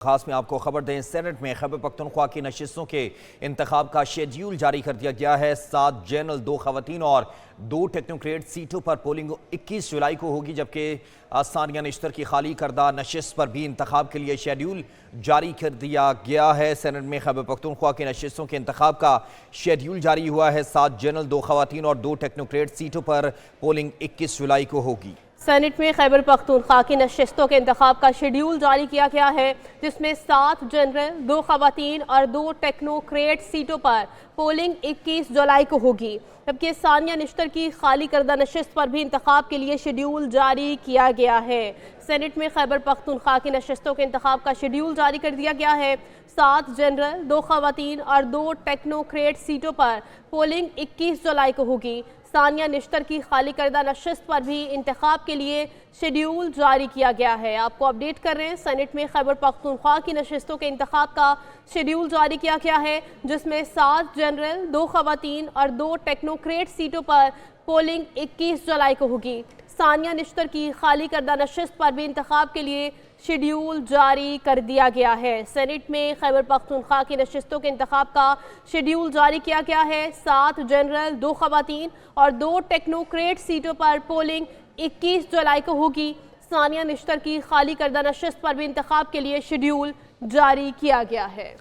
خاص میں آپ کو خبر دیں، سینٹ میں خیبر پختونخوا کی نشستوں کے انتخاب کا شیڈیول جاری کر دیا گیا ہے۔ 7 جنرل، 2 خواتین اور 2 ٹیکنوکریٹ سیٹوں پر پولنگ 21 جولائی کو ہوگی، جبکہ ثانیہ نشتر کی خالی کردہ نشست پر بھی انتخاب کے لیے شیڈیول جاری کر دیا گیا ہے۔ سینٹ میں خیبر پختونخوا کی نشستوں کے انتخاب کا شیڈیول جاری ہوا ہے۔ 7 جنرل، 2 خواتین اور 2 ٹیکنوکریٹ سیٹوں پر پولنگ 21 جولائی کو ہوگی۔ سینٹ میں خیبر پختونخوا کی نشستوں کے انتخاب کا شیڈیول جاری کیا گیا ہے، جس میں 7 جنرل، 2 خواتین اور 2 ٹیکنوکریٹ سیٹوں پر پولنگ 21 جولائی کو ہوگی، جبکہ ثانیہ نشتر کی خالی کردہ نشست پر بھی انتخاب کے لیے شیڈیول جاری کیا گیا ہے۔ سینٹ میں خیبر پختونخوا کی نشستوں کے انتخاب کا شیڈیول جاری کر دیا گیا ہے۔ 7 جنرل، 2 خواتین اور 2 ٹیکنوکریٹ سیٹوں پر پولنگ 21 جولائی کو ہوگی۔ ثانیہ نشتر کی خالی کردہ نشست پر بھی انتخاب کے لیے شیڈیول جاری کیا گیا ہے۔ آپ کو اپڈیٹ کر رہے ہیں، سینٹ میں خیبر پختونخوا کی نشستوں کے انتخاب کا شیڈیول جاری کیا گیا ہے، جس میں 7 جنرل، 2 خواتین اور 2 ٹیکنوکریٹ سیٹوں پر پولنگ 21 جولائی کو ہوگی۔ ثانیہ نشتر کی خالی کردہ نشست پر بھی انتخاب کے لیے شیڈیول جاری کر دیا گیا ہے۔ سینٹ میں خیبر پختونخوا کی نشستوں کے انتخاب کا شیڈیول جاری کیا گیا ہے۔ 7 جنرل، 2 خواتین اور 2 ٹیکنوکریٹ سیٹوں پر پولنگ 21 جولائی کو ہوگی۔ ثانیہ نشتر کی خالی کردہ نشست پر بھی انتخاب کے لیے شیڈیول جاری کیا گیا ہے۔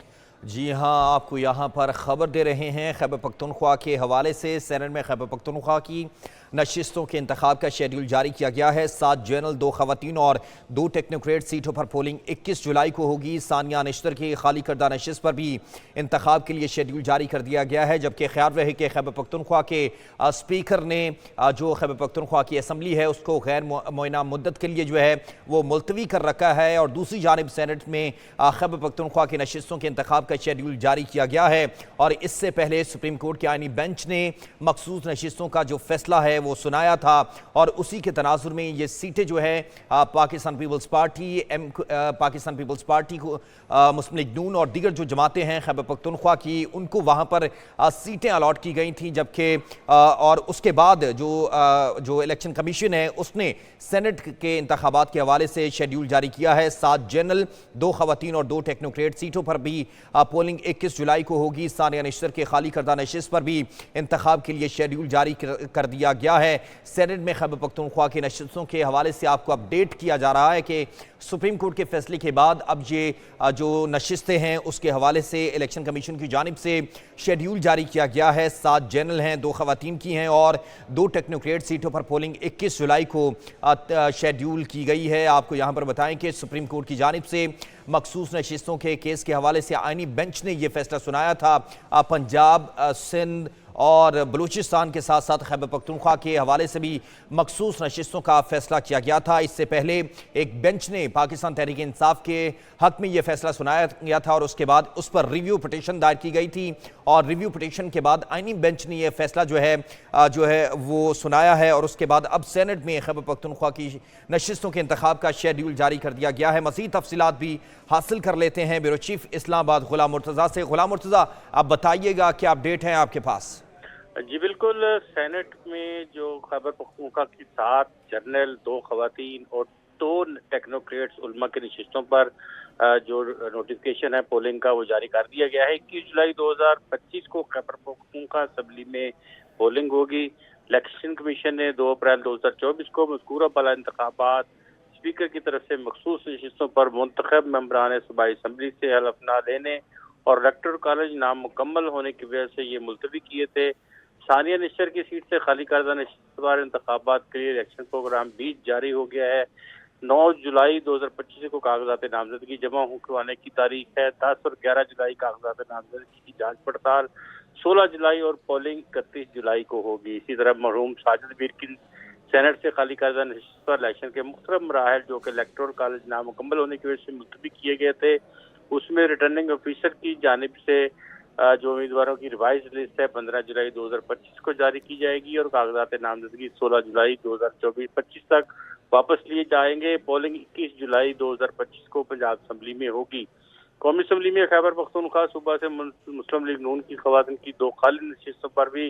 جی ہاں، آپ کو یہاں پر خبر دے رہے ہیں خیبر پختونخوا کے حوالے سے۔ سینٹ میں خیبر پختونخوا کی نشستوں کے انتخاب کا شیڈیول جاری کیا گیا ہے۔ 7 جنرل، 2 خواتین اور 2 ٹیکنوکریٹ سیٹوں پر پولنگ 21 جولائی کو ہوگی۔ ثانیہ نشتر کی خالی کردہ نشست پر بھی انتخاب کے لیے شیڈیول جاری کر دیا گیا ہے، جبکہ خیال رہے کہ خیبر پختونخوا کے اسپیکر نے جو خیبر پختونخوا کی اسمبلی ہے اس کو غیر معینہ مدت کے لیے جو ہے وہ ملتوی کر رکھا ہے، اور دوسری جانب سینٹ میں خیبر پختونخوا کی نشستوں کے انتخاب کا شیڈیول جاری کیا گیا ہے۔ اور اس سے پہلے سپریم کورٹ کے آئینی بینچ نے مخصوص نشستوں کا جو فیصلہ ہے وہ سنایا تھا، اور اسی کے تناظر میں یہ سیٹیں جو ہے پاکستان پیپلز پارٹی کو مسلم لیگ نون اور دیگر جو جماعتیں ہیں خیبر پختونخوا کی، ان کو وہاں پر سیٹیں الاٹ کی گئی تھیں، جبکہ اور اس کے بعد جو الیکشن کمیشن ہے اس نے سینٹ کے انتخابات کے حوالے سے شیڈیول جاری کیا ہے۔ 7 جنرل، 2 خواتین اور 2 ٹیکنوکریٹ سیٹوں پر بھی پولنگ 21 جولائی کو ہوگی۔ ثانیہ نشتر کے خالی کردہ نشست پر بھی انتخاب کے لیے شیڈیول جاری کر دیا گیا ہے۔ سینٹ میں خیبر پختونخوا کی نشستوں کے حوالے سے آپ کو اپڈیٹ کیا جا رہا ہے کہ سپریم کورٹ کے فیصلے کے بعد اب یہ جو نشستیں ہیں اس کے حوالے سے الیکشن کمیشن کی جانب سے شیڈیول جاری کیا گیا ہے۔ 7 جنرل ہیں، 2 خواتین کی ہیں اور 2 ٹیکنوکریٹ سیٹوں پر پولنگ 21 جولائی کو شیڈیول کی گئی ہے۔ آپ کو یہاں پر بتائیں کہ سپریم کورٹ کی جانب سے مخصوص نشستوں کے کیس کے حوالے سے آئینی بینچ نے یہ فیصلہ سنایا تھا۔ پنجاب، سندھ اور بلوچستان کے ساتھ ساتھ خیبر پختونخوا کے حوالے سے بھی مخصوص نشستوں کا فیصلہ کیا گیا تھا۔ اس سے پہلے ایک بینچ نے پاکستان تحریک انصاف کے حق میں یہ فیصلہ سنایا گیا تھا، اور اس کے بعد اس پر ریویو پٹیشن دائر کی گئی تھی، اور ریویو پٹیشن کے بعد آئینی بینچ نے یہ فیصلہ جو ہے وہ سنایا ہے، اور اس کے بعد اب سینٹ میں خیبر پختونخوا کی نشستوں کے انتخاب کا شیڈیول جاری کر دیا گیا ہے۔ مزید تفصیلات بھی حاصل کر لیتے ہیں بیورو چیف اسلام آباد غلام مرتضیٰ سے۔ غلام مرتضیٰ، آپ بتائیے گا کیا اپڈیٹ ہیں آپ کے پاس؟ جی بالکل، سینٹ میں جو خیبر پختونخوا کی 7 جنرل، 2 خواتین اور 2 ٹیکنوکریٹس علماء کی نشستوں پر جو نوٹیفکیشن ہے پولنگ کا وہ جاری کر دیا گیا ہے۔ 21 جولائی 2025 کو خیبر پختونخوا اسمبلی میں پولنگ ہوگی۔ الیکشن کمیشن نے 2 اپریل 2024 کو مذکورہ بالا انتخابات اسپیکر کی طرف سے مخصوص نشستوں پر منتخب ممبران صوبائی اسمبلی سے حلف نہ لینے اور الیکٹورل کالج نامکمل ہونے کی وجہ سے یہ ملتوی کیے تھے۔ ثانیہ نشتر کی سیٹ سے خالی کردہ نشست پر انتخابات کے لیے الیکشن پروگرام بھی جاری ہو گیا ہے۔ 9 جولائی 2025 کو کاغذات نامزدگی جمع کروانے کی تاریخ ہے۔ 10 اور 11 جولائی کاغذات نامزدگی کی جانچ پڑتال، 16 جولائی اور پولنگ 31 جولائی کو ہوگی۔ اسی طرح مرحوم ساجد میر کی سینٹ سے خالی کردہ نشست پر الیکشن کے مختلف مراحل جو کہ الیکٹورل کالج نامکمل ہونے کی وجہ سے ملتوی کیے گئے تھے، اس میں ریٹرننگ آفیسر کی جانب سے جو امیدواروں کی ریوائز لسٹ ہے 15 جولائی 2025 کو جاری کی جائے گی، اور کاغذات نامزدگی 16 جولائی 2025 تک واپس لیے جائیں گے۔ پولنگ 21 جولائی 2025 کو پنجاب اسمبلی میں ہوگی۔ قومی اسمبلی میں خیبر پختونخوا صوبہ سے مسلم لیگ نون کی خواتین کی 2 خالی نشستوں پر بھی